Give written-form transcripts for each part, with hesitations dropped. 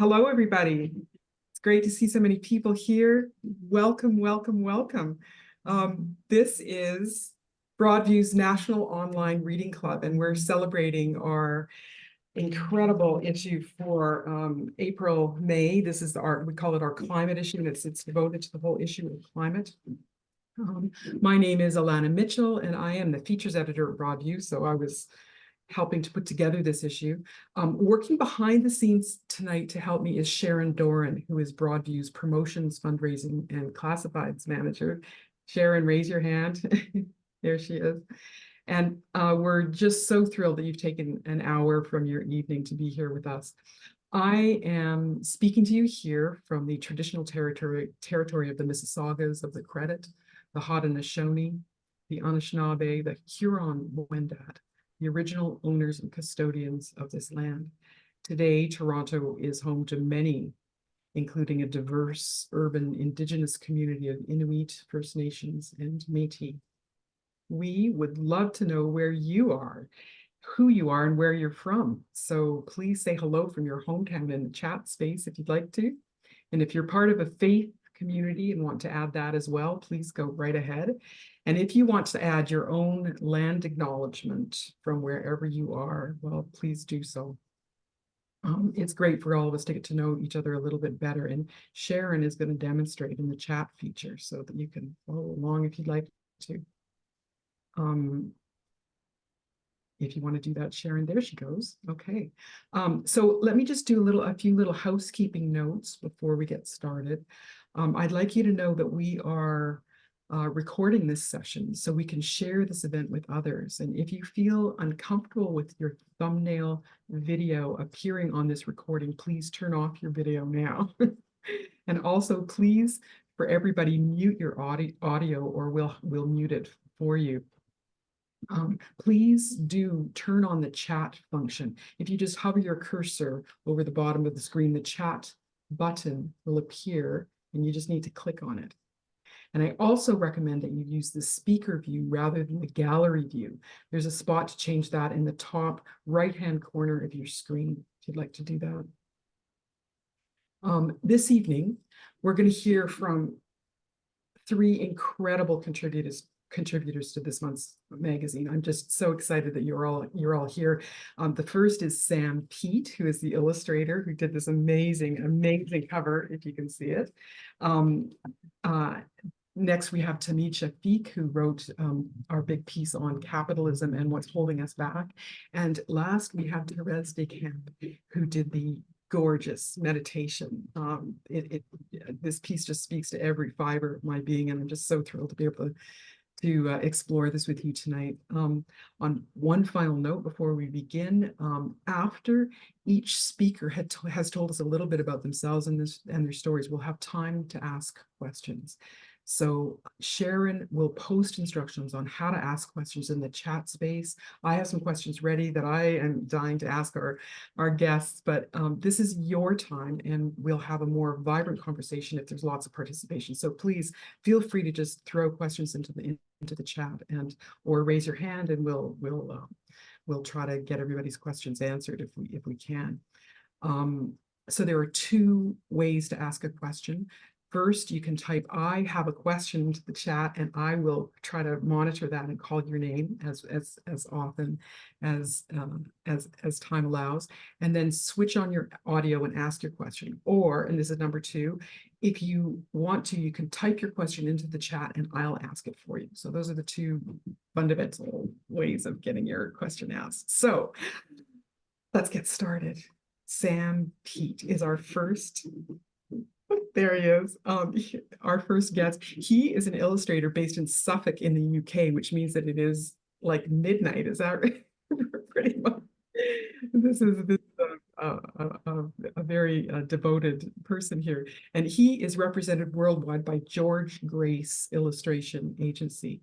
Hello, everybody. It's great to see so many people here. Welcome, welcome, welcome. This is Broadview's National Online Reading Club, and we're celebrating our incredible issue for April, May. This is we call it our climate issue, and it's devoted to the whole issue of climate. My name is Alanna Mitchell, and I am the features editor at Broadview, so I was helping to put together this issue. Working behind the scenes tonight to help me is Sharon Doran, who is Broadview's promotions, fundraising, and classifieds manager. Sharon, raise your hand. There she is. And we're just so thrilled that you've taken an hour from your evening to be here with us. I am speaking to you here from the traditional territory of the Mississaugas of the Credit, the Haudenosaunee, the Anishinaabe, the Huron-Wendat, the original owners and custodians of this land. Today, Toronto is home to many, including a diverse urban Indigenous community of Inuit, First Nations, and Métis. We would love to know where you are, who you are, and where you're from. So please say hello from your hometown in the chat space if you'd like to. And if you're part of a faith community and want to add that as well, please go right ahead. And if you want to add your own land acknowledgement from wherever you are, well, please do so. It's great for all of us to get to know each other a little bit better. And Sharon is going to demonstrate in the chat feature so that you can follow along if you'd like to. If you want to do that, Sharon, there she goes. Okay. So let me just do a few little housekeeping notes before we get started. I'd like you to know that we are recording this session so we can share this event with others. And if you feel uncomfortable with your thumbnail video appearing on this recording, please turn off your video now. And also, please, for everybody, mute your audio or we'll mute it for you. Please do turn on the chat function. If you just hover your cursor over the bottom of the screen, the chat button will appear and you just need to click on it. And I also recommend that you use the speaker view rather than the gallery view. There's a spot to change that in the top right-hand corner of your screen if you'd like to do that. This evening, we're going to hear from three incredible contributors to this month's magazine. I'm just so excited that you're all here. The first is Sam Pete, who is the illustrator who did this amazing cover, if you can see it. Next, we have Tahmeed Shafiq, who wrote our big piece on capitalism and what's holding us back. And last, we have Therese DesCamp, who did the gorgeous meditation. This piece just speaks to every fiber of my being, and I'm just so thrilled to be able to explore this with you tonight. On one final note before we begin, after each speaker has told us a little bit about themselves and their stories, we'll have time to ask questions. So Sharon will post instructions on how to ask questions in the chat space. I have some questions ready that I am dying to ask our guests, but this is your time and we'll have a more vibrant conversation if there's lots of participation. So please feel free to just throw questions into the chat or raise your hand and we'll try to get everybody's questions answered if we can. So there are two ways to ask a question. First, you can type "I have a question" into the chat, and I will try to monitor that and call your name as often as time allows, and then switch on your audio and ask your question. Or, and this is number two, if you want to, you can type your question into the chat, and I'll ask it for you. So those are the two fundamental ways of getting your question asked. So let's get started. Sam Pete is our first. There he is, our first guest. He is an illustrator based in Suffolk in the UK, which means that it is like midnight. Is that right? Pretty much. This is a very devoted person here. And he is represented worldwide by George Grace Illustration Agency.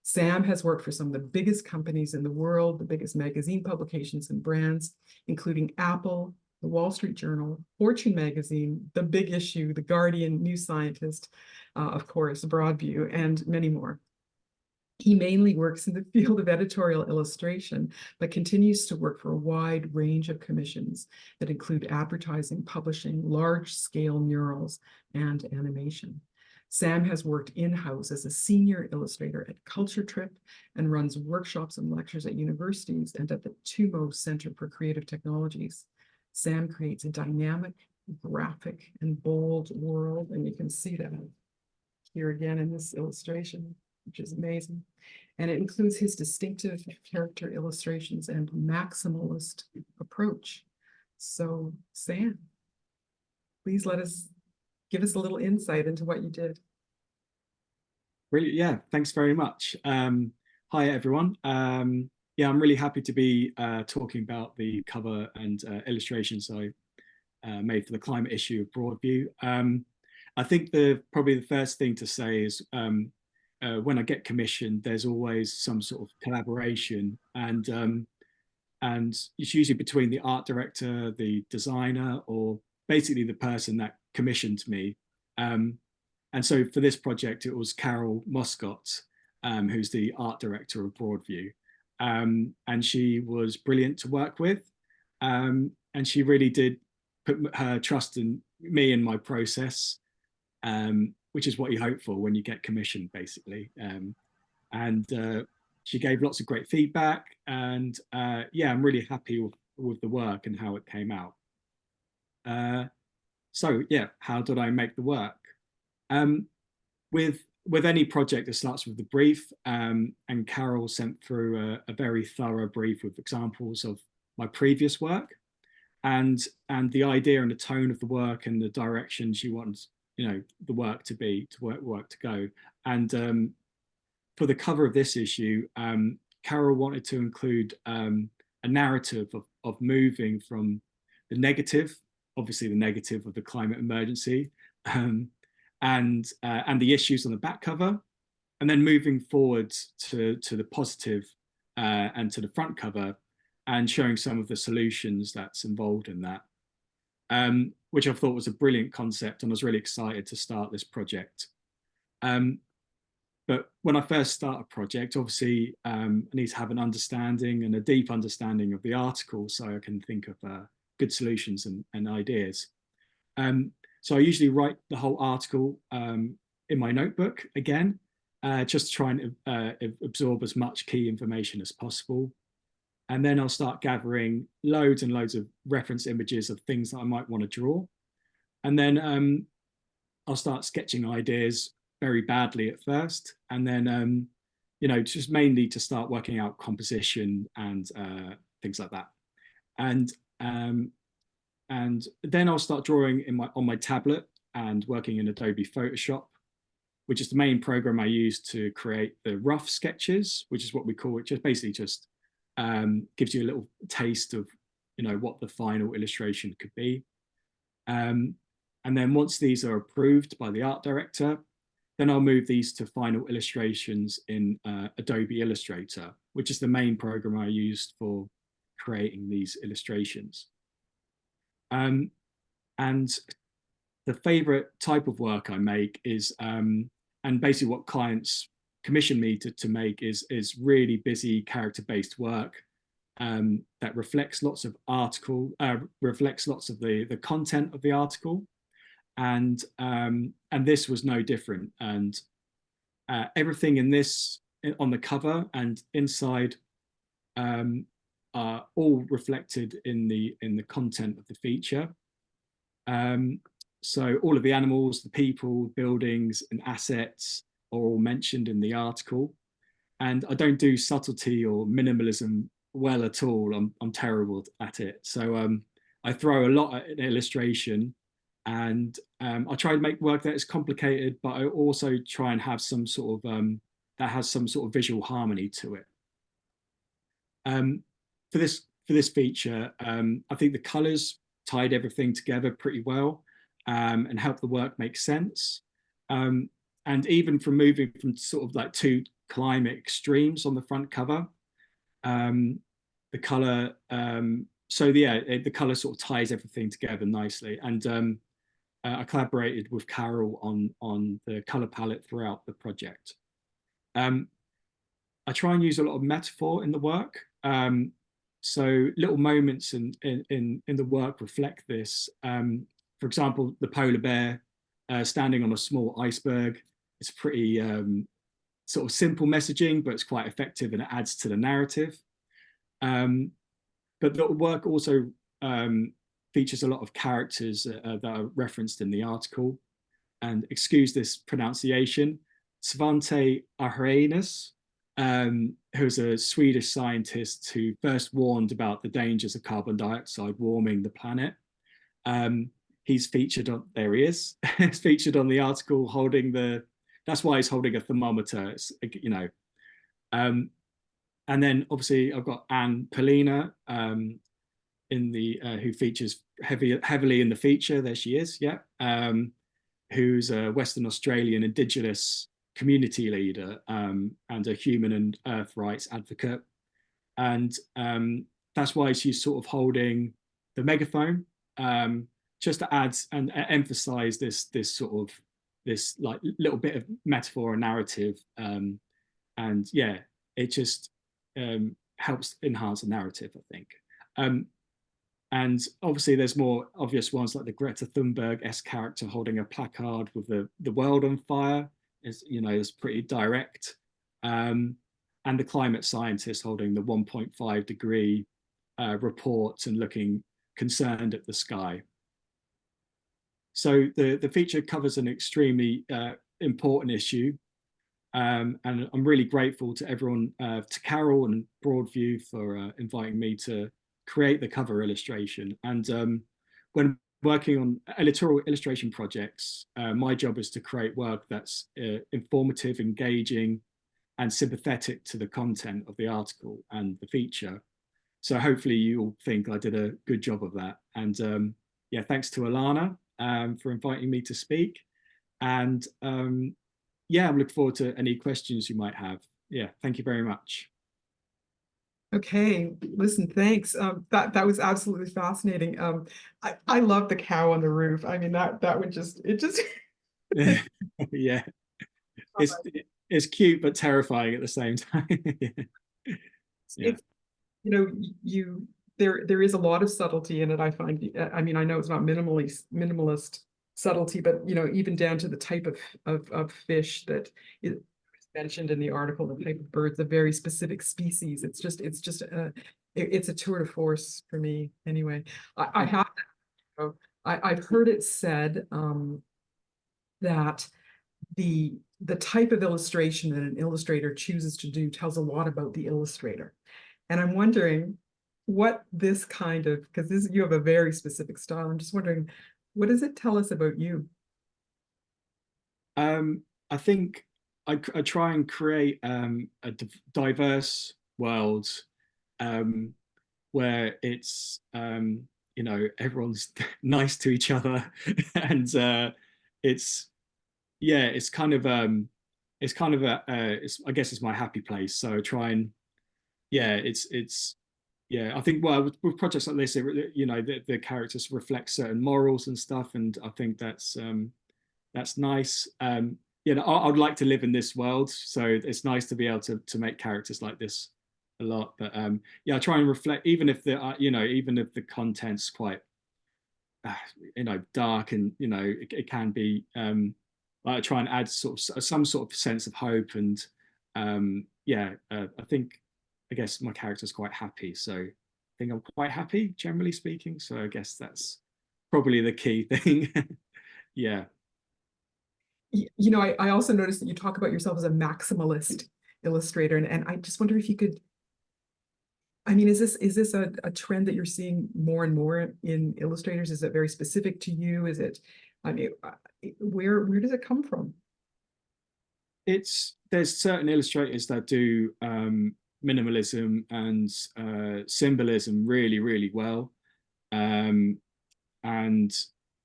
Sam has worked for some of the biggest companies in the world, the biggest magazine publications and brands, including Apple, the Wall Street Journal, Fortune Magazine, The Big Issue, The Guardian, New Scientist, of course, Broadview, and many more. He mainly works in the field of editorial illustration, but continues to work for a wide range of commissions that include advertising, publishing, large-scale murals, and animation. Sam has worked in-house as a senior illustrator at Culture Trip and runs workshops and lectures at universities and at the TUMO Center for Creative Technologies. Sam creates a dynamic, graphic, and bold world, and you can see that here again in this illustration, which is amazing. And it includes his distinctive character illustrations and maximalist approach. So, Sam, please give us a little insight into what you did. Brilliant. Yeah, thanks very much. Hi, everyone. Yeah, I'm really happy to be talking about the cover and illustrations I made for the climate issue of Broadview. I think probably the first thing to say is when I get commissioned, there's always some sort of collaboration, and it's usually between the art director, the designer, or basically the person that commissioned me. And so for this project, it was Carol Moscott, who's the art director of Broadview, and she was brilliant to work with, and she really did put her trust in me and my process. Which is what you hope for when you get commissioned, basically. And she gave lots of great feedback, and yeah, I'm really happy with the work and how it came out. So yeah, how did I make the work? With any project, it starts with the brief, and Carol sent through a very thorough brief with examples of my previous work, and the idea and the tone of the work and the direction she wants the work to go. And for the cover of this issue, Carol wanted to include a narrative of moving from the negative, obviously the negative of the climate emergency, and the issues on the back cover, and then moving forward to the positive and to the front cover, and showing some of the solutions that's involved in that. Which I thought was a brilliant concept, and I was really excited to start this project. But when I first start a project, obviously I need to have an understanding and a deep understanding of the article so I can think of good solutions and ideas. So I usually write the whole article in my notebook again, just to try and absorb as much key information as possible. And then I'll start gathering loads and loads of reference images of things that I might want to draw. And then I'll start sketching ideas very badly at first. And then, just mainly to start working out composition and things like that. And then I'll start drawing on my tablet and working in Adobe Photoshop, which is the main program I use to create the rough sketches, which is what we call it, just basically just gives you a little taste of what the final illustration could be. And then once these are approved by the art director, then I'll move these to final illustrations in Adobe Illustrator, which is the main program I used for creating these illustrations. And the favorite type of work I make is, and basically what clients commission me to make is really busy character-based work that reflects lots of reflects lots of the content of the article, and this was no different. And everything in this on the cover and inside are all reflected in the content of the feature. So all of the animals, the people, buildings, and assets are all mentioned in the article. And I don't do subtlety or minimalism well at all. I'm terrible at it. So I throw a lot at an illustration, and I try to make work that is complicated, but I also try and have some sort of that has some sort of visual harmony to it. For this feature, I think the colours tied everything together pretty well and helped the work make sense. And even from moving from sort of like two climate extremes on the front cover, the color, the color sort of ties everything together nicely. And I collaborated with Carol on the color palette throughout the project. I try and use a lot of metaphor in the work. So little moments in the work reflect this. For example, the polar bear standing on a small iceberg. It's pretty sort of simple messaging, but it's quite effective and it adds to the narrative. But the work also features a lot of characters that are referenced in the article. And excuse this pronunciation, Svante Arrhenius, who's a Swedish scientist who first warned about the dangers of carbon dioxide warming the planet. He's featured on, there he is, he's featured on the article holding the, that's why he's holding a thermometer, it's, you know. And then obviously I've got Anne Polina in the, who features heavily in the feature, there she is, yeah. Who's a Western Australian Indigenous community leader and a human and earth rights advocate. And that's why she's sort of holding the megaphone, just to add and emphasize this sort of, this like little bit of metaphor and narrative. And yeah, it just helps enhance the narrative, I think. And obviously there's more obvious ones like the Greta Thunberg-esque character holding a placard with the world on fire. Is, you know, it's pretty direct. And the climate scientist holding the 1.5 degree report and looking concerned at the sky. So the feature covers an extremely important issue. And I'm really grateful to everyone, to Carol and Broadview for inviting me to create the cover illustration. And when working on editorial illustration projects, my job is to create work that's informative, engaging, and sympathetic to the content of the article and the feature. So hopefully you'll think I did a good job of that. And yeah, thanks to Alanna for inviting me to speak. And yeah, I'm looking forward to any questions you might have. Yeah, thank you very much. Okay, listen, thanks. That was absolutely fascinating. I love the cow on the roof. I mean, that would just, it just Yeah, it's cute but terrifying at the same time. Yeah. it's, you know, there is a lot of subtlety in it, I find. I mean, I know it's not minimalist subtlety, but you know, even down to the type of fish that is mentioned in the article, the type of birds, a very specific species. It's just it's a tour de force for me anyway. I have, I've heard it said that the type of illustration that an illustrator chooses to do tells a lot about the illustrator. And I'm wondering what this kind of, because this, you have a very specific style. I'm just wondering, what does it tell us about you? I think I try and create a diverse world where it's you know, everyone's nice to each other, and it's, yeah, it's kind of a it's, I guess it's my happy place. So I try and, yeah, it's yeah, I think, well, with projects like this, you know, the characters reflect certain morals and stuff, and I think that's nice. You know, I'd like to live in this world, so it's nice to be able to make characters like this a lot. But yeah, I try and reflect, even if the you know, even if the content's quite you know, dark, and you know, it can be. I try and add sort of some sort of sense of hope, and yeah, I think, I guess my character's quite happy, so I think I'm quite happy, generally speaking. So I guess that's probably the key thing. Yeah. You know, I also noticed that you talk about yourself as a maximalist illustrator, and I just wonder if you could, I mean, is this a trend that you're seeing more and more in illustrators? Is it very specific to you? Is it, I mean, where does it come from? There's certain illustrators that do minimalism and symbolism really well, and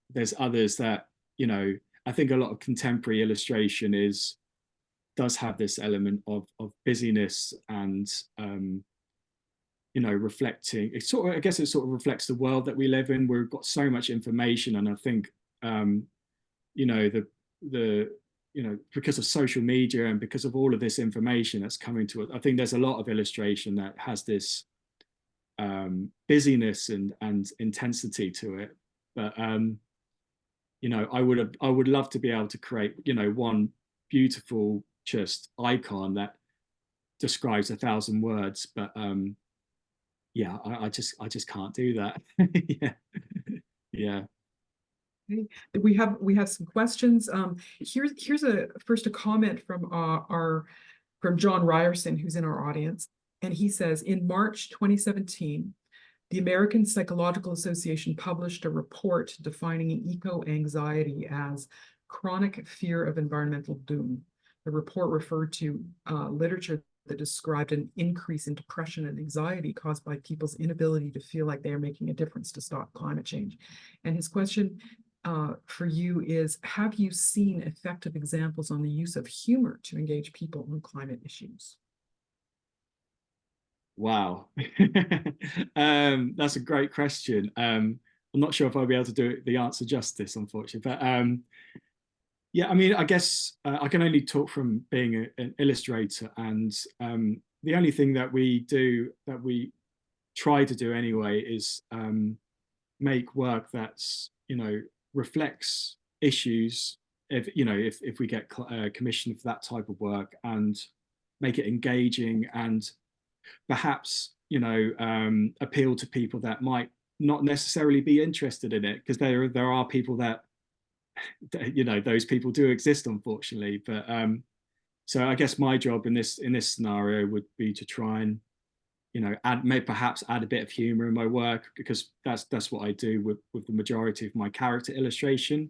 there's others that, you know, I think a lot of contemporary illustration does have this element of busyness and you know, reflecting. It's sort of, I guess it sort of reflects the world that we live in. We've got so much information, and I think you know, the because of social media and because of all of this information that's coming to it, I think there's a lot of illustration that has this busyness and intensity to it. But I would love to be able to create, one beautiful just icon that describes 1,000 words. But yeah, I just can't do that. Yeah. Yeah. Okay. We have some questions. Here's first a comment from from John Ryerson, who's in our audience, and he says, in March 2017, the American Psychological Association published a report defining eco-anxiety as chronic fear of environmental doom. The report referred to literature that described an increase in depression and anxiety caused by people's inability to feel like they are making a difference to stop climate change. And his question for you is, have you seen effective examples on the use of humor to engage people on climate issues? Wow. That's a great question. I'm not sure if I'll be able to do the answer justice, unfortunately, but yeah, I mean, I guess I can only talk from being an illustrator, and the only thing that we try to do anyway is make work that's, reflects issues, if we get commissioned for that type of work, and make it engaging and perhaps appeal to people that might not necessarily be interested in it, because there are people that those people do exist, unfortunately. But so I guess my job in this scenario would be to try and perhaps add a bit of humor in my work, because that's what I do with the majority of my character illustration,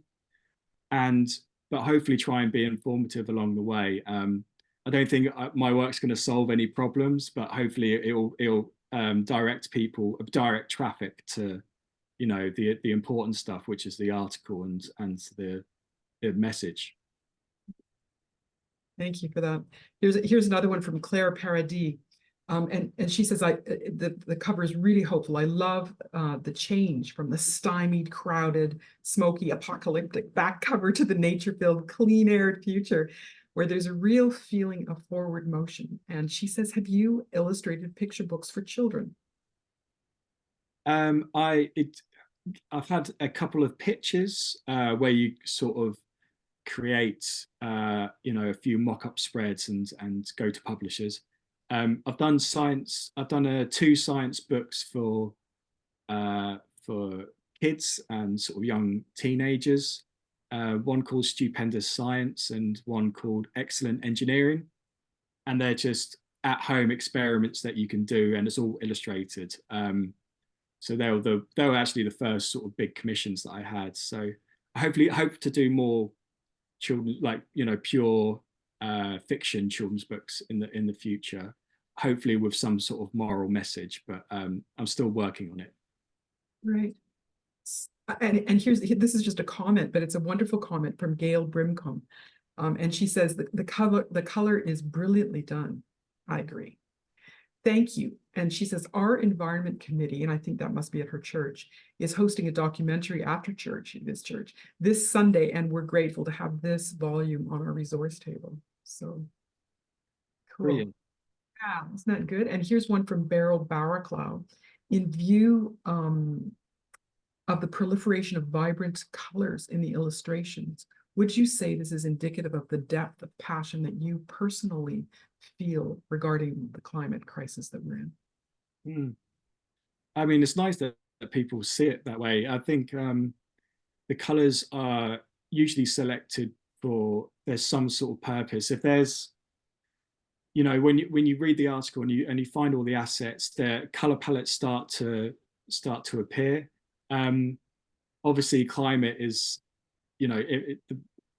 but hopefully try and be informative along the way. I don't think my work's going to solve any problems, but hopefully it'll direct traffic to the important stuff, which is the article and the message. Thank you for that. Here's another one from Claire Paradis. And she says, the cover is really hopeful. I love the change from the stymied, crowded, smoky, apocalyptic back cover to the nature-filled, clean-aired future, where there's a real feeling of forward motion. And she says, have you illustrated picture books for children? I've had a couple of pitches where you sort of create a few mock-up spreads and go to publishers. I've done 2 science books for kids and sort of young teenagers. One called Stupendous Science and one called Excellent Engineering, and they're just at-home experiments that you can do, and it's all illustrated. So they were actually the first sort of big commissions that I had. So I hope to do more children, like pure fiction children's books in the future, hopefully with some sort of moral message, but I'm still working on it. Right. And this is just a comment, but it's a wonderful comment from Gail Brimcombe. And she says that the color is brilliantly done. I agree. Thank you. And she says, our environment committee, and I think that must be at her church, is hosting a documentary after church, this Sunday, and we're grateful to have this volume on our resource table. So cool. Brilliant. Yeah, isn't that good? And here's one from Beryl Barraclough. In view of the proliferation of vibrant colors in the illustrations, would you say this is indicative of the depth of passion that you personally feel regarding the climate crisis that we're in? I mean, it's nice that people see it that way. I think the colors are usually selected there's some sort of purpose. If there's, when you read the article and you find all the assets, the color palettes start to appear. Obviously, climate is,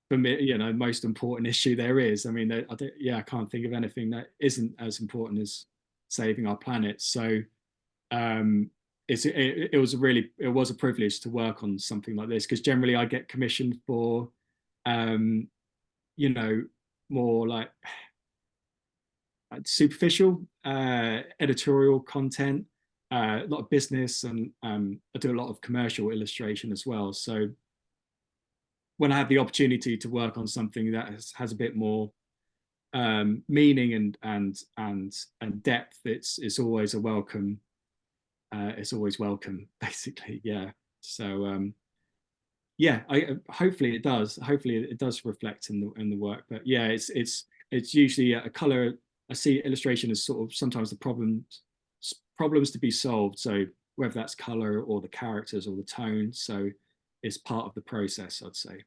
for me, most important issue there is. I mean, I can't think of anything that isn't as important as saving our planet. So it was a privilege to work on something like this, because generally I get commissioned for more like superficial editorial content, a lot of business, and I do a lot of commercial illustration as well. So when I have the opportunity to work on something that has a bit more meaning and depth, it's always a welcome. It's always welcome, basically. Yeah. So yeah, hopefully it does. Hopefully it does reflect in the work. But yeah, it's usually a color. I see illustration as sort of sometimes the problems to be solved. So whether that's color or the characters or the tone. So it's part of the process, I'd say.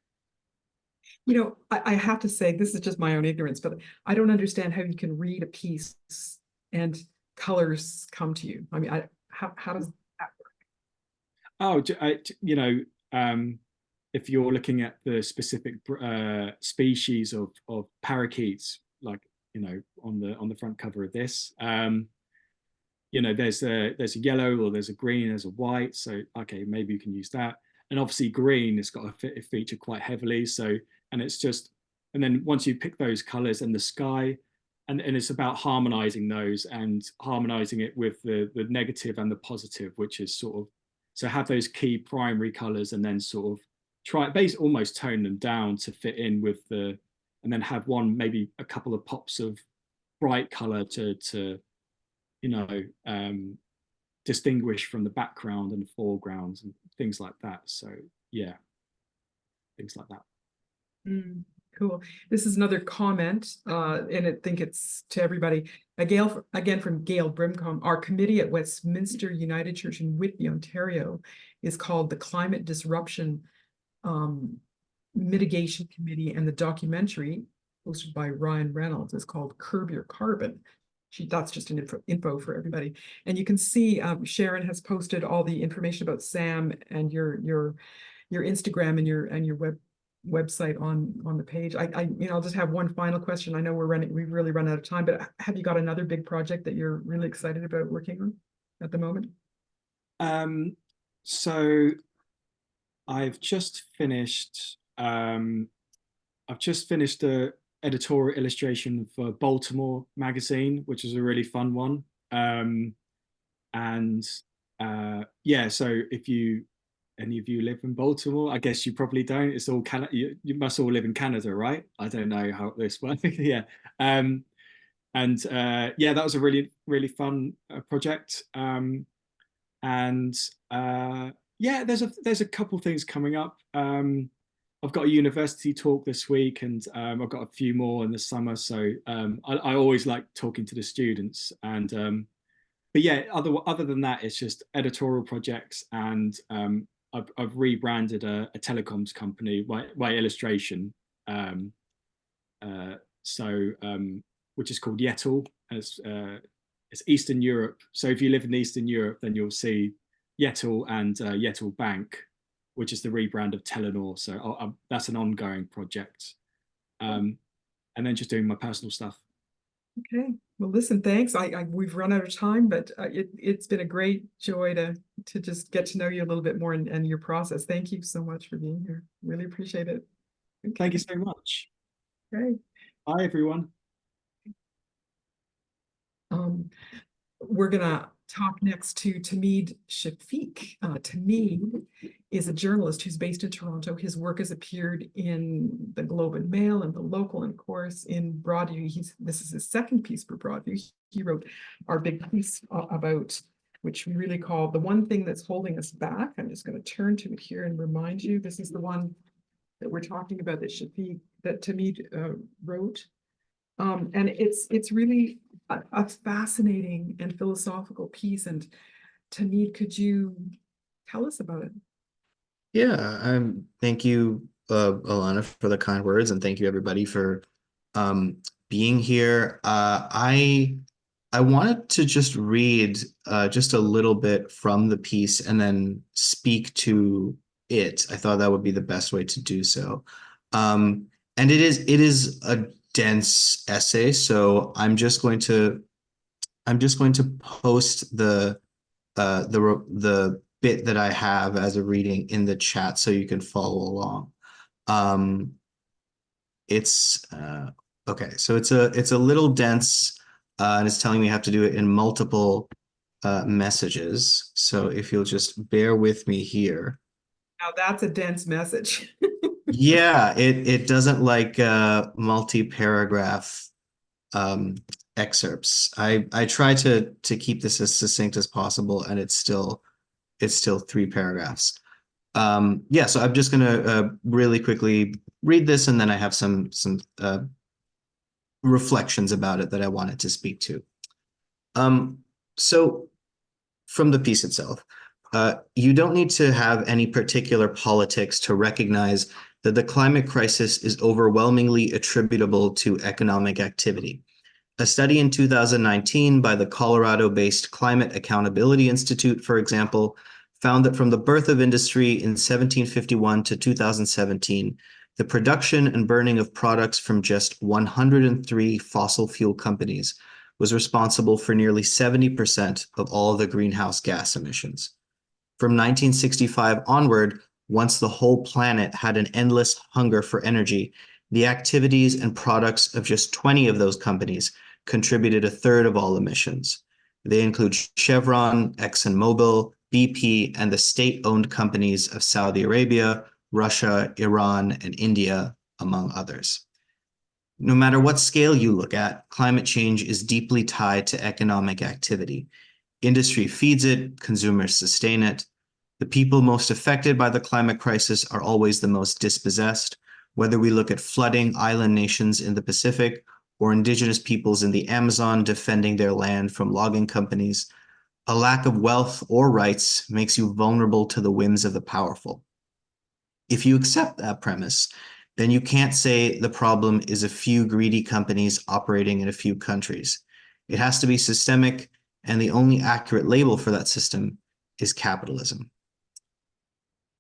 You know, I have to say, this is just my own ignorance, but I don't understand how you can read a piece and colors come to you. I mean, how does that work? Oh, you know, if you're looking at the specific species of parakeets, like on the front cover of this, there's a yellow or there's a green, there's a white. So okay, maybe you can use that. And obviously green has got a feature quite heavily. So and it's just and then once you pick those colors and the sky, and it's about harmonizing those and harmonizing it with the negative and the positive, which is sort of so have those key primary colors and then sort of almost tone them down to fit in with and then have maybe a couple of pops of bright color to you know, distinguish from the background and foregrounds and things like that. So yeah, things like that. Cool. This is another comment, and I think it's to everybody. Again from Gail Brimcombe. Our committee at Westminster United Church in Whitby, Ontario, is called the Climate Disruption Mitigation Committee, and the documentary hosted by Ryan Reynolds is called Curb Your Carbon. That's just an info for everybody. And you can see Sharon has posted all the information about Sam and your Instagram and your website on the page. I'll just have one final question. I know we've really run out of time, but have you got another big project that you're really excited about working on at the moment? So I've just finished a editorial illustration for Baltimore magazine, which is a really fun one. Yeah, so if any of you live in Baltimore, I guess you probably don't. It's all Canada. You must all live in Canada, right? I don't know how this works. Yeah. Yeah, that was a really, really fun project. Yeah, there's a couple things coming up. I've got a university talk this week, and I've got a few more in the summer. So I always like talking to the students, but yeah, other than that, it's just editorial projects, and I've rebranded a telecoms company, by Illustration, which is called Yettle. It's Eastern Europe. So if you live in Eastern Europe, then you'll see Yettle and Yettle Bank, which is the rebrand of Telenor. So that's an ongoing project. And then just doing my personal stuff. Okay. Well, listen, thanks. We've run out of time, but it's been a great joy to just get to know you a little bit more and your process. Thank you so much for being here. Really appreciate it. Okay. Thank you so much. Okay. Bye, everyone. We're gonna talk next to Tahmeed Shafiq. Tahmeed is a journalist who's based in Toronto. His work has appeared in the Globe and Mail and the Local, and of course in Broadview. This is his second piece for Broadview. He wrote our big piece about, which we really call The One Thing That's Holding Us Back. I'm just going to turn to it here and remind you, this is the one that we're talking about that Tahmeed wrote. And it's really a fascinating and philosophical piece. And Tahmeed, could you tell us about it? Yeah, thank you, Alanna, for the kind words, and thank you everybody for being here. I wanted to just read just a little bit from the piece and then speak to it. I thought that would be the best way to do so. And it is a dense essay, so I'm just going to post the bit that I have as a reading in the chat so you can follow along. It's okay, so it's a little dense, and it's telling me I have to do it in multiple messages. So if you'll just bear with me here. Now that's a dense message. Yeah, it doesn't like multi-paragraph um, excerpts. I try to keep this as succinct as possible, and it's still 3 paragraphs. Yeah, so I'm just gonna really quickly read this, and then I have some reflections about it that I wanted to speak to. So from the piece itself, you don't need to have any particular politics to recognize that the climate crisis is overwhelmingly attributable to economic activity. A study in 2019 by the Colorado-based Climate Accountability Institute, for example, found that from the birth of industry in 1751 to 2017, the production and burning of products from just 103 fossil fuel companies was responsible for nearly 70% of all the greenhouse gas emissions. From 1965 onward, once the whole planet had an endless hunger for energy, the activities and products of just 20 of those companies contributed a third of all emissions. They include Chevron, ExxonMobil, BP, and the state-owned companies of Saudi Arabia, Russia, Iran, and India, among others. No matter what scale you look at, climate change is deeply tied to economic activity. Industry feeds it, consumers sustain it. The people most affected by the climate crisis are always the most dispossessed, whether we look at flooding island nations in the Pacific or indigenous peoples in the Amazon defending their land from logging companies. A lack of wealth or rights makes you vulnerable to the whims of the powerful. If you accept that premise, then you can't say the problem is a few greedy companies operating in a few countries. It has to be systemic, and the only accurate label for that system is capitalism.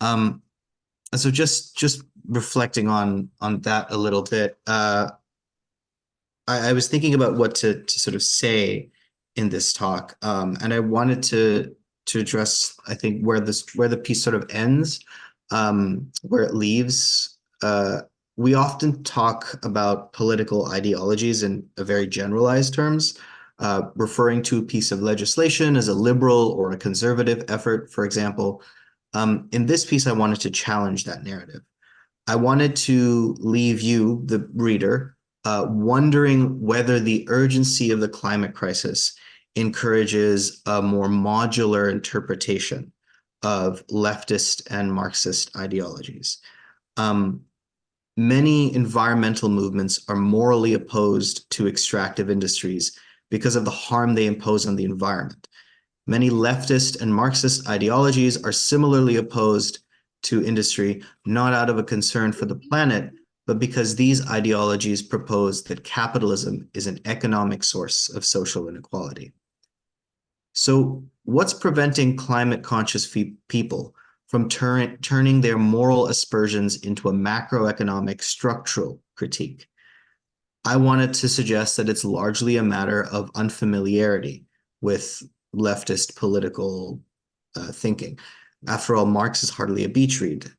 So just reflecting on that a little bit, I was thinking about what to sort of say in this talk, and I wanted to address, I think, where the piece sort of ends, where it leaves. We often talk about political ideologies in a very generalized terms, referring to a piece of legislation as a liberal or a conservative effort, for example. In this piece, I wanted to challenge that narrative. I wanted to leave you, the reader, wondering whether the urgency of the climate crisis encourages a more modular interpretation of leftist and Marxist ideologies. Many environmental movements are morally opposed to extractive industries because of the harm they impose on the environment. Many leftist and Marxist ideologies are similarly opposed to industry, not out of a concern for the planet, but because these ideologies propose that capitalism is an economic source of social inequality. So, what's preventing climate conscious people from turning their moral aspersions into a macroeconomic structural critique? I wanted to suggest that it's largely a matter of unfamiliarity with leftist political thinking. After all, Marx is hardly a beach read.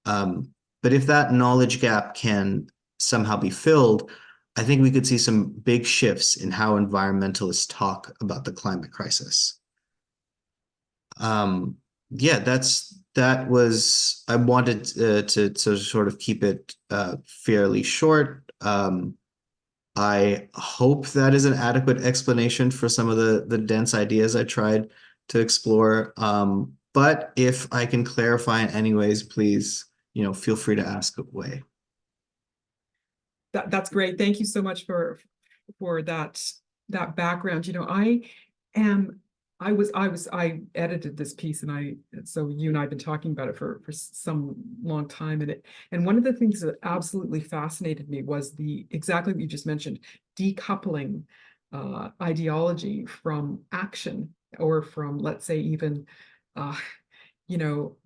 But if that knowledge gap can somehow be filled, I think we could see some big shifts in how environmentalists talk about the climate crisis. Yeah, that was, I wanted to sort of keep it fairly short. I hope that is an adequate explanation for some of the dense ideas I tried to explore. But if I can clarify in any ways, please, feel free to ask away. That's great. Thank you so much for that background. I edited this piece, and so you and I have been talking about it for some long time, and one of the things that absolutely fascinated me was exactly what you just mentioned, decoupling ideology from action, or from, let's say, even you know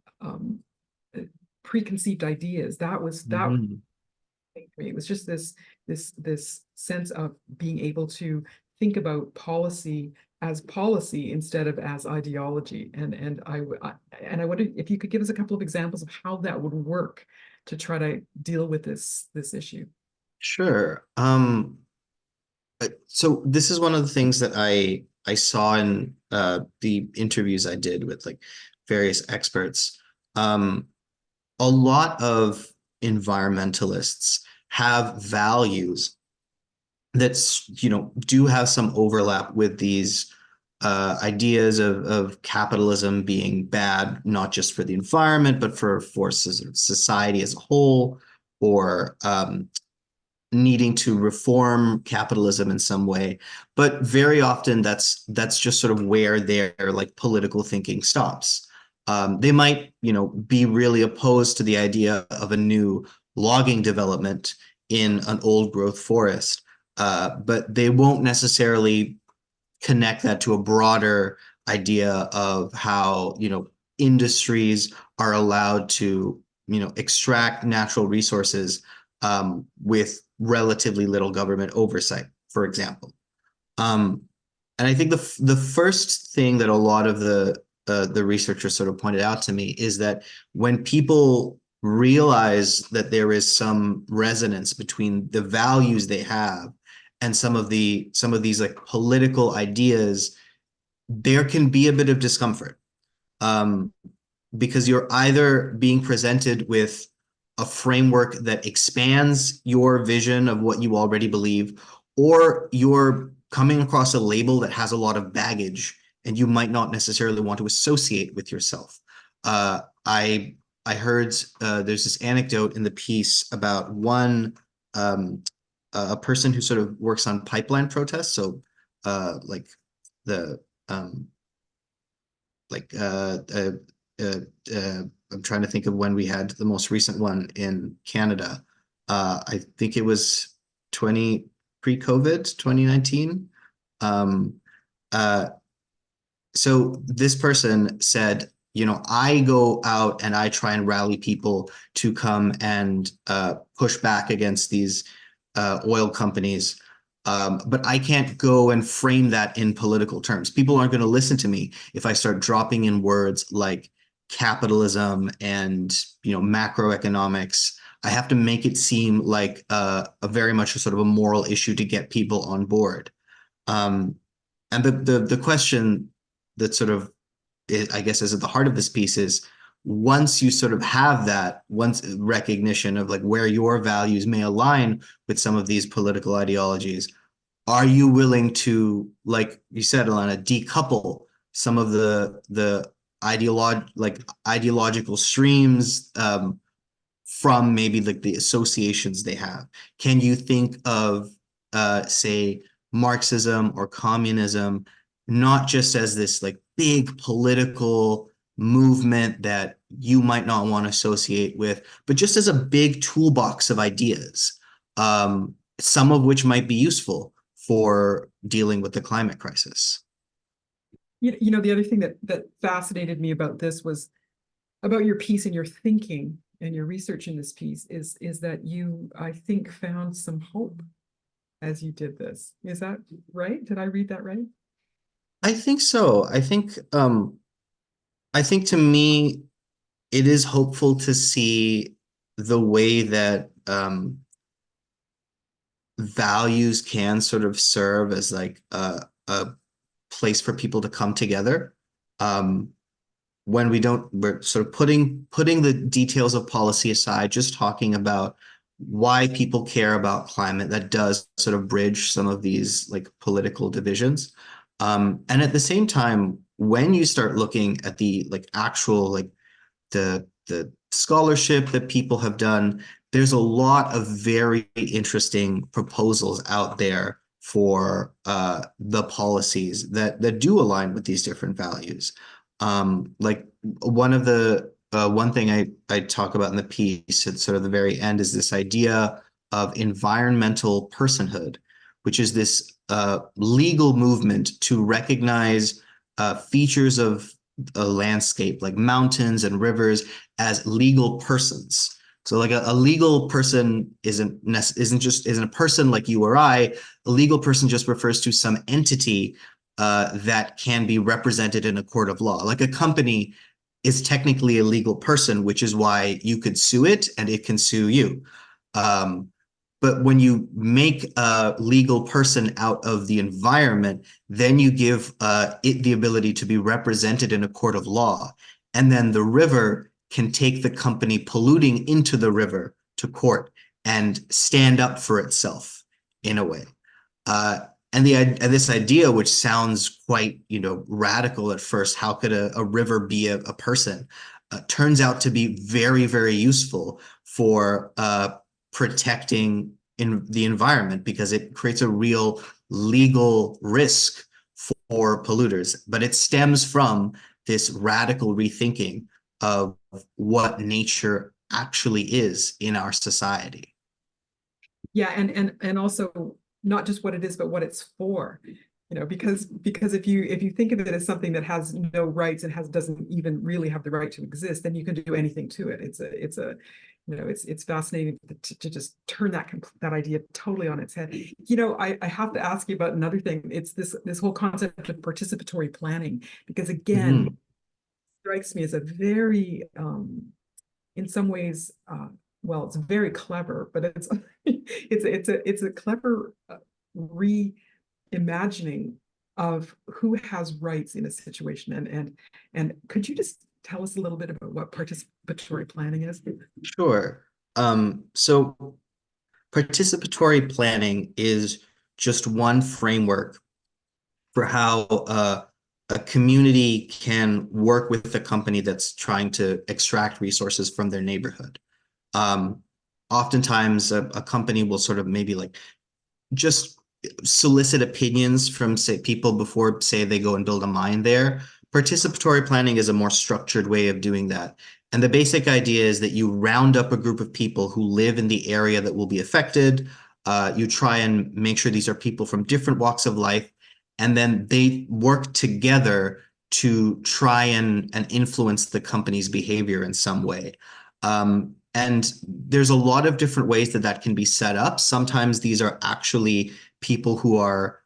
preconceived ideas. That Mhm. it was just this sense of being able to think about policy as policy instead of as ideology. And I wonder if you could give us a couple of examples of how that would work to try to deal with this issue. Sure. So this is one of the things that I saw in the interviews I did with like various experts. A lot of environmentalists have values that, you know, do have some overlap with these ideas of capitalism being bad, not just for the environment, but for forces of society as a whole, or needing to reform capitalism in some way. But very often that's just sort of where their like political thinking stops. They might, you know, be really opposed to the idea of a new logging development in an old growth forest, but they won't necessarily connect that to a broader idea of how, you know, industries are allowed to, you know, extract natural resources with relatively little government oversight, for example. And I think the first thing that a lot of the researchers sort of pointed out to me is that when people realize that there is some resonance between the values they have and some of these like political ideas, there can be a bit of discomfort, because you're either being presented with a framework that expands your vision of what you already believe, or you're coming across a label that has a lot of baggage and you might not necessarily want to associate with yourself. I heard there's this anecdote in the piece about a person who sort of works on pipeline protests. So like the like I'm trying to think of when we had the most recent one in Canada. I think it was pre-COVID, 2019. So this person said, you know, I go out and I try and rally people to come and push back against these oil companies. But I can't go and frame that in political terms. People aren't going to listen to me if I start dropping in words like capitalism and, you know, macroeconomics. I have to make it seem like a very much a sort of a moral issue to get people on board. And the question that sort of, I guess, is at the heart of this piece is, once you sort of have that, once recognition of like where your values may align with some of these political ideologies, are you willing to, like you said, Alanna, decouple some of the ideological streams from maybe like the associations they have? Can you think of say Marxism or communism not just as this like big political movement that you might not want to associate with, but just as a big toolbox of ideas, some of which might be useful for dealing with the climate crisis? You know, the other thing that fascinated me about this was about your piece and your thinking and your research in this piece is that you, I think, found some hope as you did this. Is that right? Did I read that right? I think so. I think to me, it is hopeful to see the way that values can sort of serve as like a place for people to come together. When we're sort of putting the details of policy aside, just talking about why people care about climate, that does sort of bridge some of these like political divisions. And at the same time, when you start looking at the like actual like the scholarship that people have done, there's a lot of very interesting proposals out there for the policies that do align with these different values. Like one thing I talk about in the piece at sort of the very end is this idea of environmental personhood, which is this legal movement to recognize features of a landscape like mountains and rivers as legal persons. So like a legal person isn't a person like you or I. A legal person just refers to some entity that can be represented in a court of law. Like a company is technically a legal person, which is why you could sue it and it can sue you. But when you make a legal person out of the environment, then you give it the ability to be represented in a court of law. And then the river can take the company polluting into the river to court and stand up for itself in a way. And this idea, which sounds quite, radical at first, how could a river be a person, turns out to be very, very useful for protecting the environment, because it creates a real legal risk for polluters. But it stems from this radical rethinking of what nature actually is in our society. Yeah, and also not just what it is, but what it's for. Because if you think of it as something that has no rights and doesn't even really have the right to exist, then you can do anything to it. It's fascinating to just turn that idea totally on its head. I have to ask you about another thing. It's this whole concept of participatory planning, because again, strikes me as a very, in some ways, well, it's very clever, but it's a clever reimagining of who has rights in a situation. And could you just tell us a little bit about what participatory planning is? Sure. So participatory planning is just one framework for how a community can work with a company that's trying to extract resources from their neighborhood. Oftentimes, a company will sort of maybe like just solicit opinions from, say, people before, say, they go and build a mine there. Participatory planning is a more structured way of doing that. And the basic idea is that you round up a group of people who live in the area that will be affected. You try and make sure these are people from different walks of life, and then they work together to try and influence the company's behavior in some way. And there's a lot of different ways that can be set up. Sometimes these are actually people who are,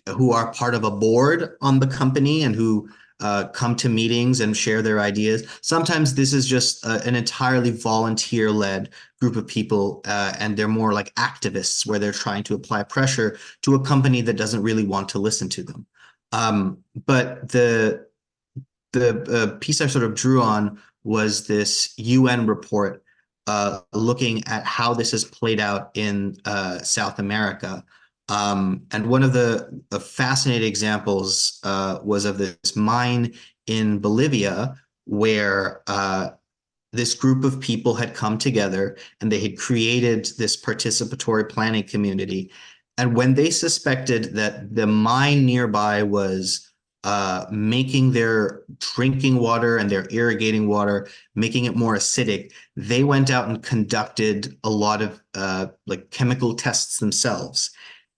who are part of a board on the company and who come to meetings and share their ideas. Sometimes this is just an entirely volunteer-led group of people, and they're more like activists, where they're trying to apply pressure to a company that doesn't really want to listen to them. But the piece I sort of drew on was this UN report looking at how this has played out in South America. And one of the fascinating examples was of this mine in Bolivia, where this group of people had come together and they had created this participatory planning community. And when they suspected that the mine nearby was making their drinking water and their irrigating water, making it more acidic, they went out and conducted a lot of like chemical tests themselves.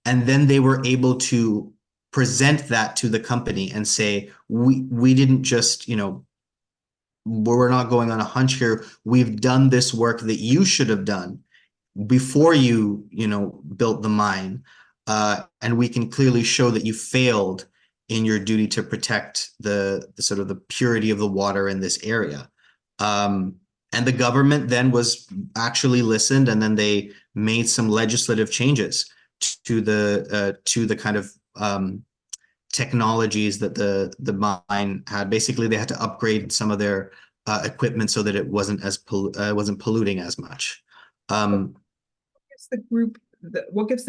And then they were able to present that to the company and say, we didn't just, we're not going on a hunch here. We've done this work that you should have done before you, built the mine. And we can clearly show that you failed in your duty to protect the sort of the purity of the water in this area. And the government then was actually listened, and then they made some legislative changes to the kind of technologies that the mine had. Basically, they had to upgrade some of their equipment so that it wasn't wasn't polluting as much. What gives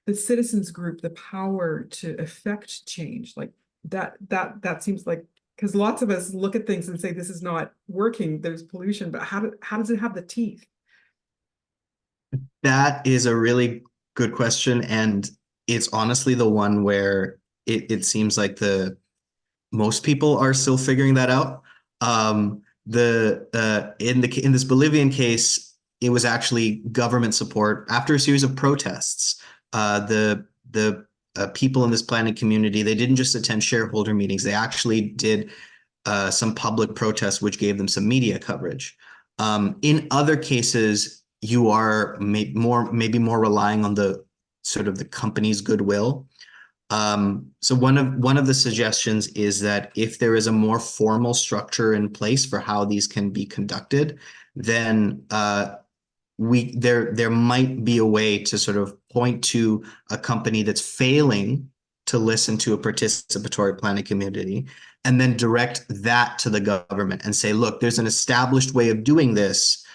the citizens group the power to affect change? Like that seems like, because lots of us look at things and say this is not working, there's pollution, but how does it have the teeth? That is a really good question, and it's honestly the one where it seems like most people are still figuring that out. In this Bolivian case, it was actually government support after a series of protests. The people in this planning community, they didn't just attend shareholder meetings; they actually did some public protests, which gave them some media coverage. In other cases, you are maybe more relying on the sort of the company's goodwill. So one of the suggestions is that if there is a more formal structure in place for how these can be conducted, then there might be a way to sort of point to a company that's failing to listen to a participatory planning community and then direct that to the government and say, look, there's an established way of doing this.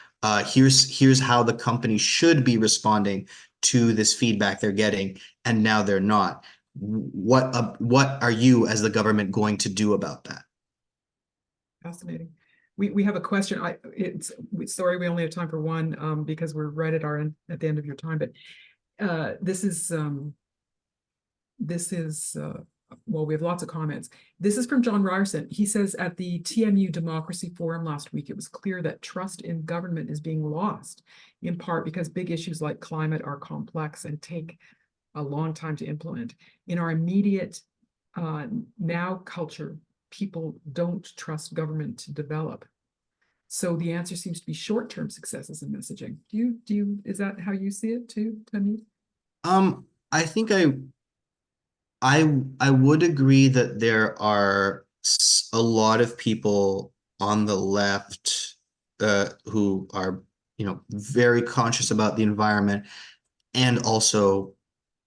Here's how the company should be responding to this feedback they're getting, and now they're not. What are you as the government going to do about that? Fascinating. We have a question. Sorry, we only have time for one because we're right at the end of your time. But this is well, we have lots of comments. This is from John Ryerson. He says at the TMU Democracy Forum last week, it was clear that trust in government is being lost, in part because big issues like climate are complex and take a long time to implement. In our immediate now culture, people don't trust government to develop. So the answer seems to be short-term successes in messaging. Is that how you see it too, Tahmeed? I think I would agree that there are a lot of people on the left who are, very conscious about the environment and also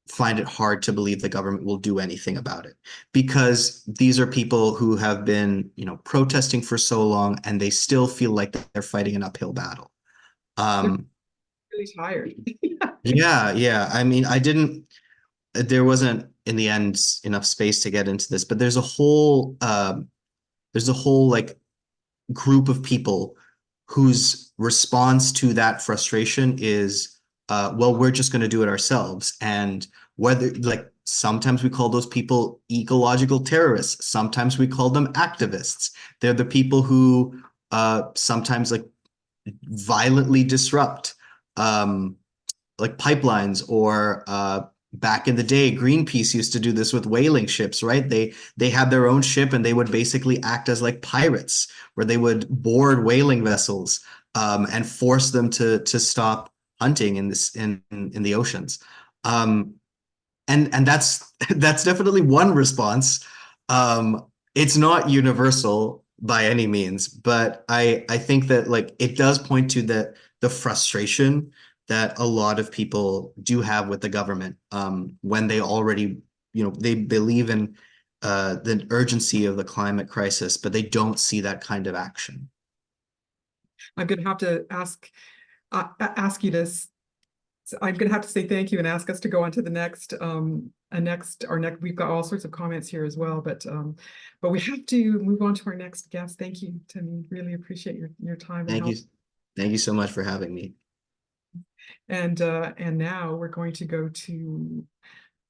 find it hard to believe the government will do anything about it, because these are people who have been, protesting for so long and they still feel like they're fighting an uphill battle. Really tired. Yeah. I mean, there wasn't in the end enough space to get into this, but there's a whole like group of people whose response to that frustration is, well, we're just going to do it ourselves. And whether, like, sometimes we call those people ecological terrorists, sometimes we call them activists. They're the people who sometimes like violently disrupt like pipelines, or back in the day, Greenpeace used to do this with whaling ships, right? They had their own ship and they would basically act as like pirates, where they would board whaling vessels and force them to stop hunting in the oceans. And that's definitely one response. It's not universal by any means, but I think that like it does point to the frustration that a lot of people do have with the government when they already, they believe in the urgency of the climate crisis, but they don't see that kind of action. I'm going to have to ask you this. So I'm going to have to say thank you and ask us to go on to the next. We've got all sorts of comments here as well, but we have to move on to our next guest. Thank you, Tahmeed. Really appreciate your time. Thank you so much for having me. And now we're going to go to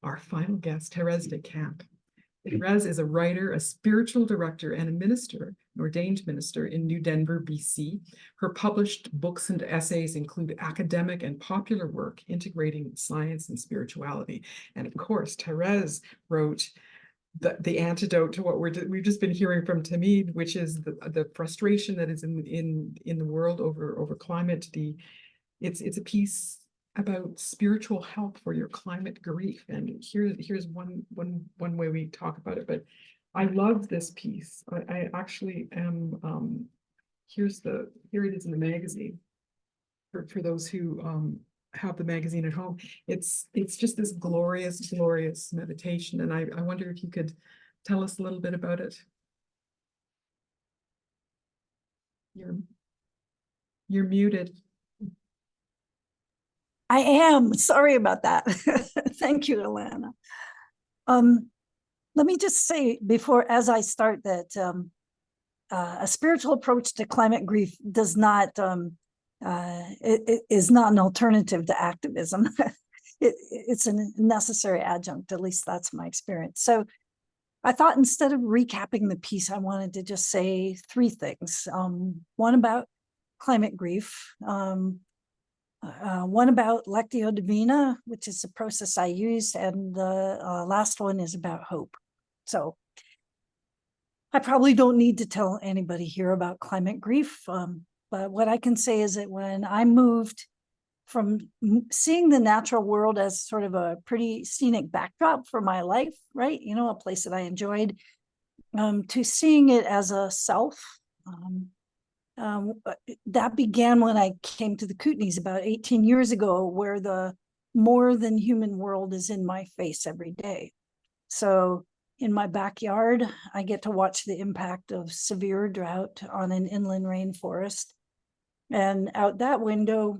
our final guest, Therese DesCamp. Therese is a writer, a spiritual director, and a minister, an ordained minister in New Denver, BC. Her published books and essays include academic and popular work integrating science and spirituality. And of course, Therese wrote the antidote to what we've just been hearing from Tahmeed, which is the frustration that is in the world over climate. It's a piece about spiritual help for your climate grief, and here's one way we talk about it. But I love this piece. I actually am. Here it is in the magazine for those who have the magazine at home. It's just this glorious meditation, and I wonder if you could tell us a little bit about it. You're muted. I am. Sorry about that. Thank you, Alanna. Let me just say before, as I start, that a spiritual approach to climate grief does not, it is not an alternative to activism. It's a necessary adjunct, at least that's my experience. So I thought instead of recapping the piece, I wanted to just say three things. One about climate grief, one about Lectio Divina, which is the process I use, and the last one is about hope. So I probably don't need to tell anybody here about climate grief, but what I can say is that when I moved from seeing the natural world as sort of a pretty scenic backdrop for my life, right? A place that I enjoyed, to seeing it as a self, that began when I came to the Kootenays about 18 years ago, where the more than human world is in my face every day. So in my backyard, I get to watch the impact of severe drought on an inland rainforest. And out that window,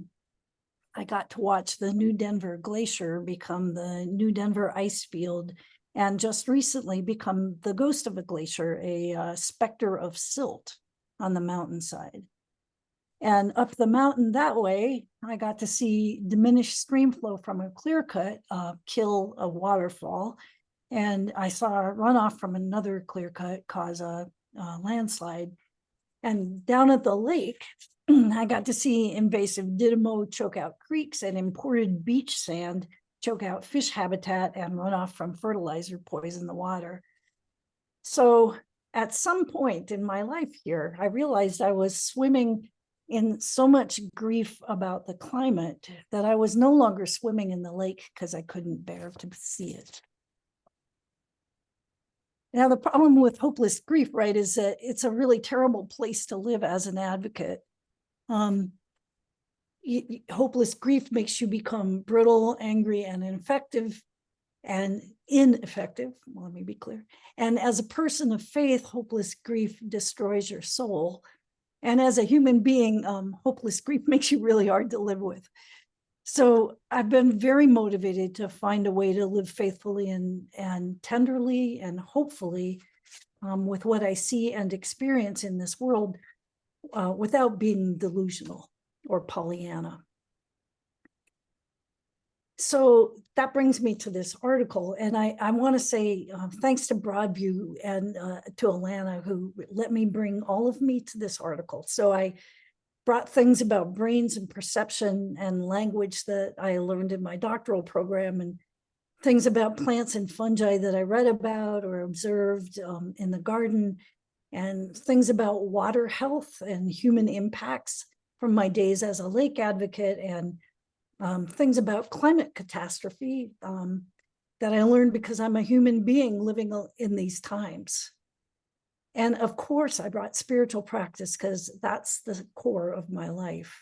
I got to watch the New Denver Glacier become the New Denver ice field, and just recently become the ghost of a glacier, a specter of silt on the mountainside. And up the mountain that way, I got to see diminished stream flow from a clear cut kill a waterfall. And I saw a runoff from another clear cut cause a landslide. And down at the lake, I got to see invasive Didymo choke out creeks and imported beach sand choke out fish habitat and runoff from fertilizer poison the water. So at some point in my life here, I realized I was swimming in so much grief about the climate that I was no longer swimming in the lake because I couldn't bear to see it. Now, the problem with hopeless grief, right, is that it's a really terrible place to live as an advocate. Hopeless grief makes you become brittle, angry, and ineffective. Let me be clear. And as a person of faith, hopeless grief destroys your soul. And as a human being, hopeless grief makes you really hard to live with. So I've been very motivated to find a way to live faithfully and tenderly and hopefully with what I see and experience in this world without being delusional or Pollyanna. So that brings me to this article, and I want to say thanks to Broadview and to Alanna, who let me bring all of me to this article. So I brought things about brains and perception and language that I learned in my doctoral program, and things about plants and fungi that I read about or observed in the garden, and things about water health and human impacts from my days as a lake advocate, and things about climate catastrophe that I learned because I'm a human being living in these times. And of course, I brought spiritual practice because that's the core of my life.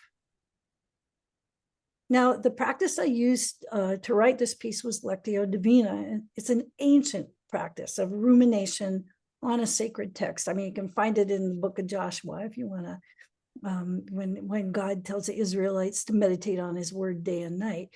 Now, the practice I used to write this piece was Lectio Divina. It's an ancient practice of rumination on a sacred text. I mean, you can find it in the book of Joshua if you want to, when God tells the Israelites to meditate on his word day and night.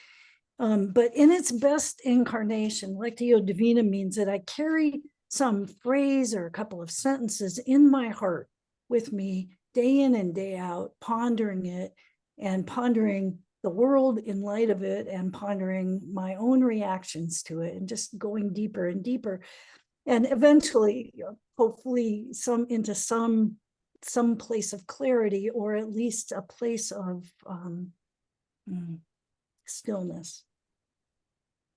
But in its best incarnation, Lectio Divina means that I carry some phrase or a couple of sentences in my heart with me day in and day out, pondering it and pondering the world in light of it and pondering my own reactions to it and just going deeper and deeper. And eventually, hopefully, into some place of clarity, or at least a place of stillness.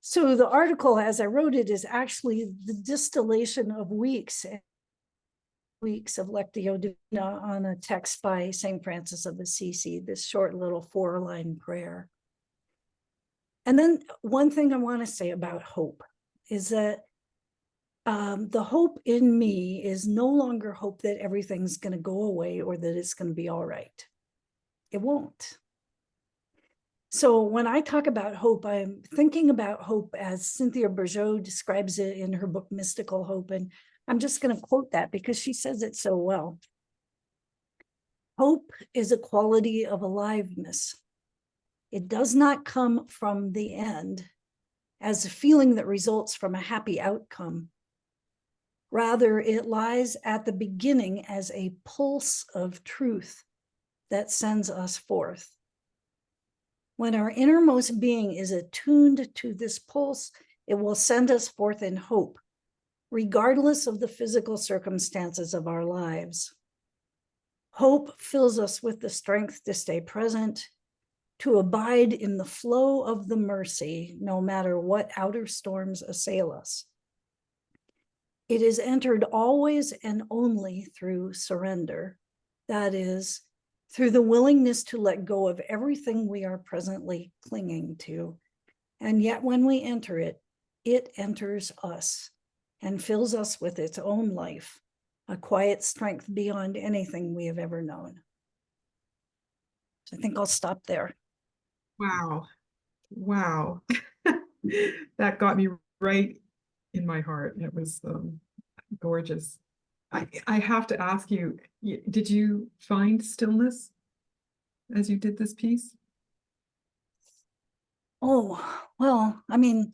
So the article, as I wrote it, is actually the distillation of weeks of Lectio Divina on a text by St. Francis of Assisi, this short little 4-line prayer. And then one thing I want to say about hope is that the hope in me is no longer hope that everything's going to go away or that it's going to be all right. It won't. So when I talk about hope, I'm thinking about hope as Cynthia Bourgeault describes it in her book, Mystical Hope. And I'm just going to quote that because she says it so well. Hope is a quality of aliveness. It does not come from the end as a feeling that results from a happy outcome. Rather, it lies at the beginning as a pulse of truth that sends us forth. When our innermost being is attuned to this pulse, it will send us forth in hope, regardless of the physical circumstances of our lives. Hope fills us with the strength to stay present, to abide in the flow of the mercy, no matter what outer storms assail us. It is entered always and only through surrender. That is, through the willingness to let go of everything we are presently clinging to. And yet when we enter it, it enters us and fills us with its own life, a quiet strength beyond anything we have ever known. So I think I'll stop there. Wow. Wow. That got me right in my heart. It was gorgeous. I have to ask you, did you find stillness as you did this piece? Oh, well, I mean,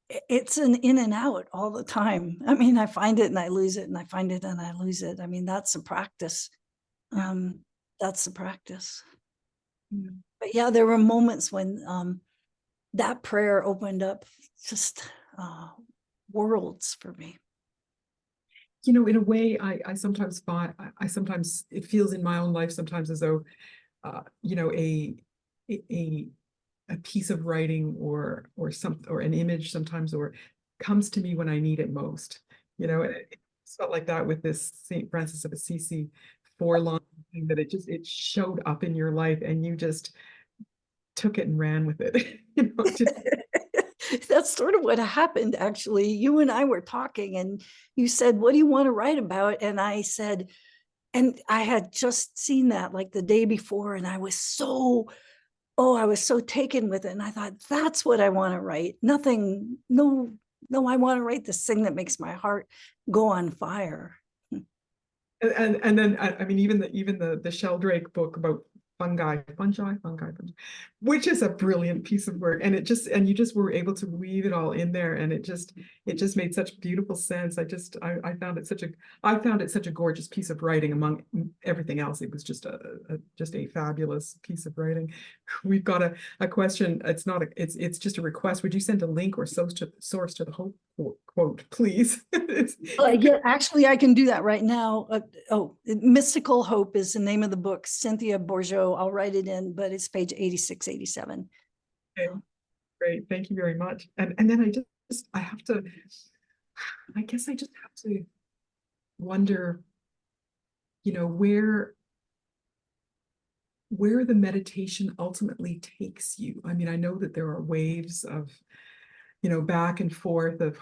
it's an in and out all the time. I mean, I find it and I lose it, and I find it and I lose it. I mean, that's a practice. That's the practice. Yeah. But yeah, there were moments when that prayer opened up just worlds for me. You know, in a way, I sometimes find, I sometimes, it feels in my own life sometimes as though, you know, a piece of writing or an image sometimes, or comes to me when I need it most. You know, it felt like that with this St. Francis of Assisi 4-line thing, that it showed up in your life and you just took it and ran with it. You know, That's sort of what happened, actually. You and I were talking and you said, what do you want to write about? And I said, and I had just seen that like the day before, and I was so taken with it. And I thought, that's what I want to write. Nothing, no, I want to write this thing that makes my heart go on fire. and then I mean, even the Sheldrake book about fungi, which is a brilliant piece of work, and you just were able to weave it all in there, and it just made such beautiful sense. I found it such a gorgeous piece of writing among everything else. It was just a fabulous piece of writing. We've got a question. It's just a request. Would you send a link or source to the whole quote, please? Yeah, actually, I can do that right now. Mystical Hope is the name of the book. Cynthia Bourgeot, I'll write it in, but it's page 86, 87. Okay, great, thank you very much. And then I have to, I guess I just have to wonder, you know, where the meditation ultimately takes you. I mean, I know that there are waves of, you know, back and forth of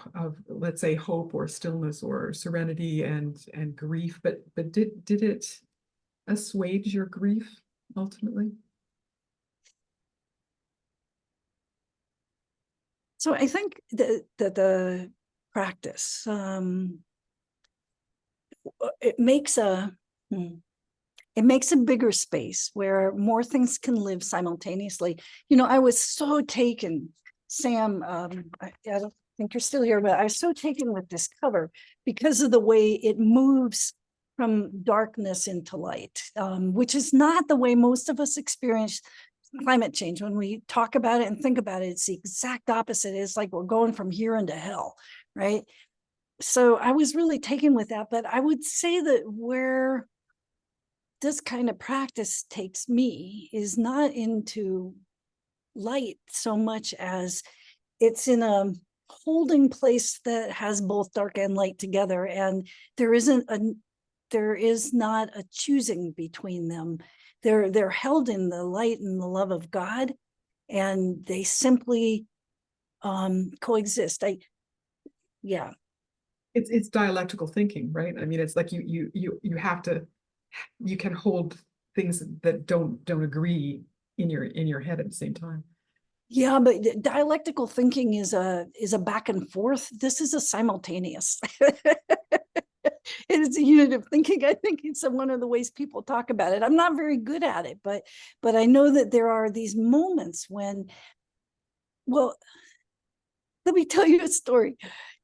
let's say hope or stillness or serenity and grief, but did it assuage your grief ultimately? So I think that the practice, it makes a bigger space where more things can live simultaneously. You know, I was so taken, Sam, I don't think you're still here, but I was so taken with this cover because of the way it moves from darkness into light, which is not the way most of us experience climate change. When we talk about it and think about it, it's the exact opposite. It's like we're going from here into hell, right? So I was really taken with that. But I would say that where this kind of practice takes me is not into light so much as it's in a holding place that has both dark and light together, and there is not a choosing between them. They're held in the light and the love of God, and they simply coexist. It's dialectical thinking, right? I mean, it's like you have to, you can hold things that don't agree in your head at the same time. Yeah, but dialectical thinking is a back and forth. This is a simultaneous. It's a unit of thinking. I think it's one of the ways people talk about it. I'm not very good at it, but I know that there are these moments when, well, let me tell you a story.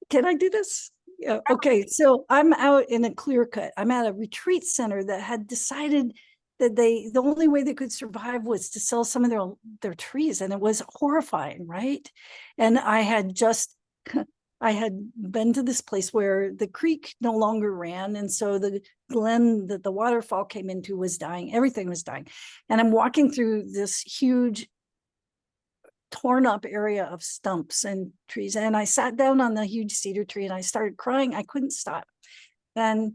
Can I do this? Yeah. Okay. So I'm out in a clear cut. I'm at a retreat center that had decided that the only way they could survive was to sell some of their trees. And it was horrifying, right? And I had been to this place where the creek no longer ran. And so the glen that the waterfall came into was dying. Everything was dying. And I'm walking through this huge torn up area of stumps and trees. And I sat down on the huge cedar tree and I started crying. I couldn't stop. And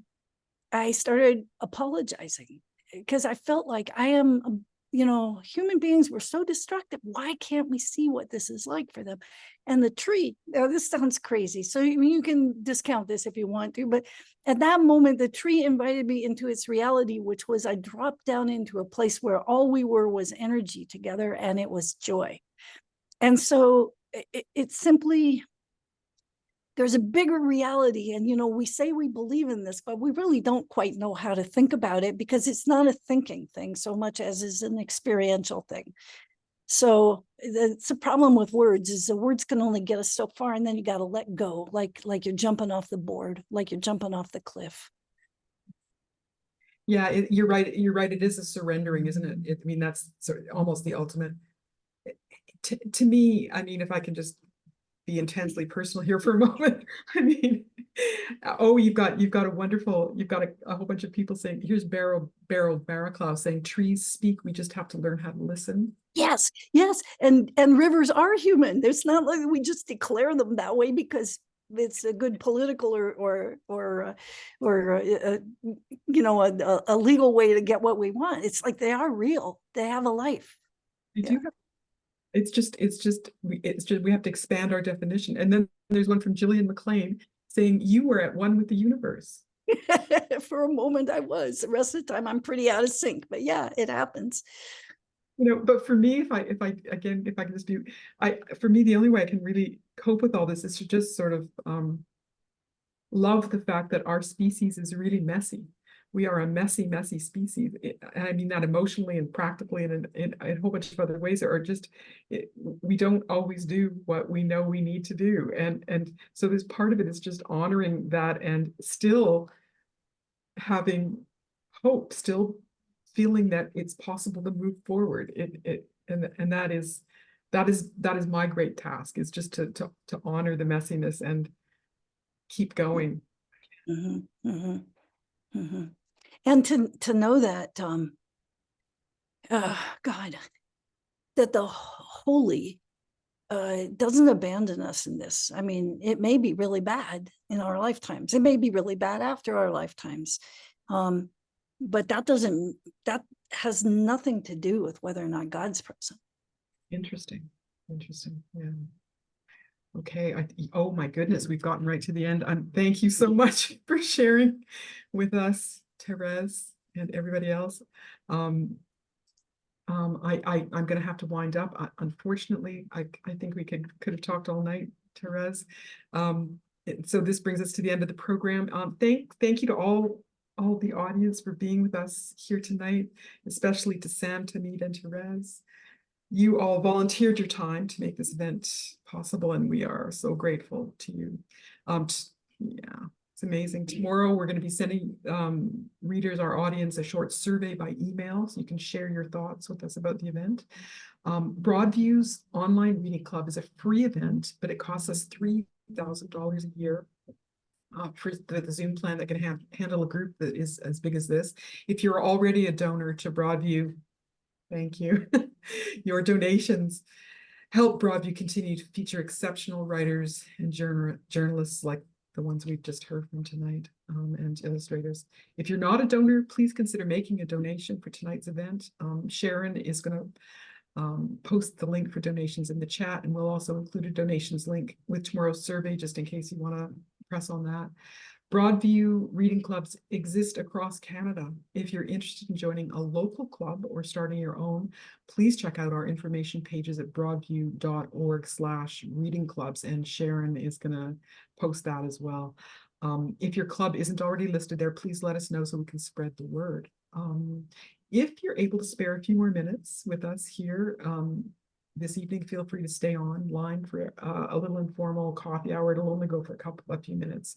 I started apologizing because I felt like human beings were so destructive. Why can't we see what this is like for them? And the tree, now this sounds crazy. So you can discount this if you want to, but at that moment, the tree invited me into its reality, which was I dropped down into a place where all we were was energy together, and it was joy. And so it simply, there's a bigger reality. And, we say we believe in this, but we really don't quite know how to think about it, because it's not a thinking thing so much as is an experiential thing. So it's a problem with words, is the words can only get us so far, and then you got to let go, like you're jumping off the board, like you're jumping off the cliff. Yeah, you're right. You're right. It is a surrendering, isn't it? I mean, that's almost the ultimate. To me, I mean, if I can just be intensely personal here for a moment. I mean, oh, you've got a wonderful, you've got a whole bunch of people saying, here's Barraclough saying, trees speak, we just have to learn how to listen. Yes, and rivers are human. It's not like we just declare them that way because it's a good political or a legal way to get what we want. It's like they are real. They have a life. They do have. It's just we have to expand our definition. And then there's one from Gillian McLean saying, you were at one with the universe. For a moment I was. The rest of the time I'm pretty out of sync, but yeah, it happens. But for me, if I can just do, for me, the only way I can really cope with all this is to just sort of love the fact that our species is really messy. We are a messy species. And I mean that emotionally and practically and in a whole bunch of other ways, or just, we don't always do what we know we need to do. And so this part of it is just honoring that and still having hope, still feeling that it's possible to move forward. And that is my great task, is just to honor the messiness and keep going. Mm-hmm, mm-hmm, mm-hmm. And to know that God, that the holy doesn't abandon us in this. I mean, it may be really bad in our lifetimes. It may be really bad after our lifetimes. But that has nothing to do with whether or not God's present. Interesting. Yeah. Okay. Oh my goodness, we've gotten right to the end. Thank you so much for sharing with us, Therese, and everybody else. I'm going to have to wind up. Unfortunately, I think we could have talked all night, Therese. So this brings us to the end of the program. Thank you to all the audience for being with us here tonight, especially to Sam, Tahmeed, and Therese. You all volunteered your time to make this event possible, and we are so grateful to you. Yeah, it's amazing. Tomorrow, we're going to be sending readers, our audience, a short survey by email, so you can share your thoughts with us about the event. Broadview's online reading club is a free event, but it costs us $3,000 a year. For the Zoom plan that can handle a group that is as big as this. If you're already a donor to Broadview, thank you. Your donations help Broadview continue to feature exceptional writers and journalists like the ones we've just heard from tonight, and illustrators. If you're not a donor, please consider making a donation for tonight's event. Sharon is going to post the link for donations in the chat, and we'll also include a donations link with tomorrow's survey, just in case you want to press on that. Broadview reading clubs exist across Canada. If you're interested in joining a local club or starting your own, please check out our information pages at broadview.org/reading clubs, and Sharon is going to post that as well. If your club isn't already listed there, please let us know so we can spread the word. If you're able to spare a few more minutes with us here this evening, feel free to stay online for a little informal coffee hour. It'll only go for a few minutes.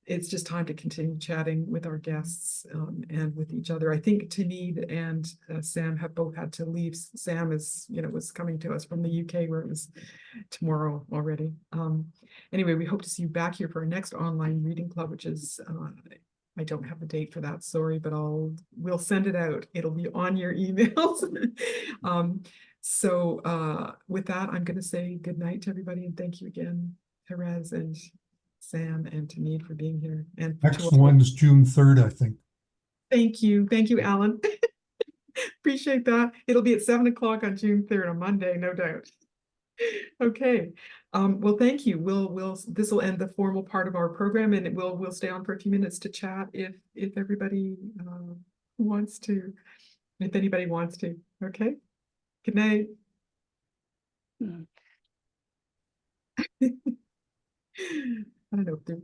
It's just time to continue chatting with our guests and with each other. I think Tahmeed and Sam have both had to leave. Sam was coming to us from the UK, where it was tomorrow already. Anyway, we hope to see you back here for our next online reading club, which is I don't have a date for that, sorry, but we'll send it out. It'll be on your emails. So with that, I'm going to say good night to everybody, and thank you again, Therese and Sam and Tahmeed, for being here. And next one's June 3rd, I think. Thank you, Alan. Appreciate that. It'll be at 7 o'clock on June 3rd, on Monday, no doubt. Okay. Well, thank you. This will end the formal part of our program, and we'll stay on for a few minutes to chat if everybody wants to, if anybody wants to. Okay. Good night. I don't know if there